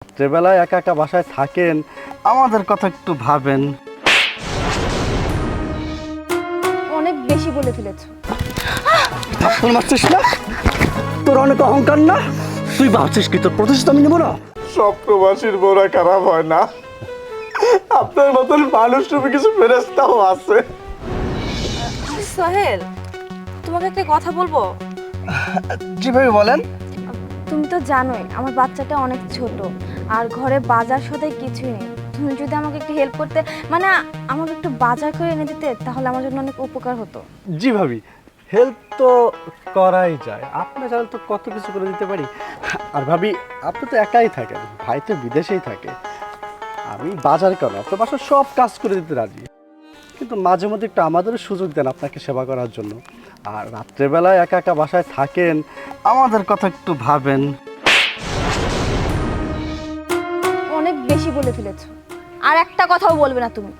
রাত্রেবেলায় একা একা বাসায় থাকেন, আমাদের কথা একটু ভাবেন। অনেক বেশি বলে ফেলেছো। থাপ্পড় মারছিস না? তোর অনেক অহংকার না? তুই ভাবছিস কি তোর প্রতিষ্ঠা আমি নেবো না? সব প্রবাসীর বউরা খারাপ হয় না, আপনার মতন মানুষ রূপে কিছু ফেরেশতাও আছে। সোহেল, তোমাকে একটা কথা বলবো। জি ভাই বলেন। তুমি তো জানোই আমার বাচ্চাটা অনেক ছোট, আর ঘরে বাজার সদাই কিছুই নেই। তুমি যদি আমাকে একটু হেল্প করতে, মানে আমাকে একটু বাজার করে এনে দিতে, তাহলে আমার জন্য অনেক উপকার হতো। জি ভাবি, হেল্প তো করাই যায়, আপনি চাইলে তো কত কিছু করে দিতে পারি। আর ভাবি, আপনি তো একাই থাকেন, ভাই তো বিদেশেই থাকে। আমি বাজার কেন, আপনার বাসার সব কাজ করে দিতে রাজি, কিন্তু মাঝে মধ্যে একটু আমাদেরও সুযোগ দেন আপনাকে সেবা করার জন্য। আর রাত্রেবেলায় একা একা বাসায় থাকেন, আমাদের কথা একটু ভাবেন। অনেক বেশি বলে ফেলেছো। আর একটা কথাও বলবে না তুমি।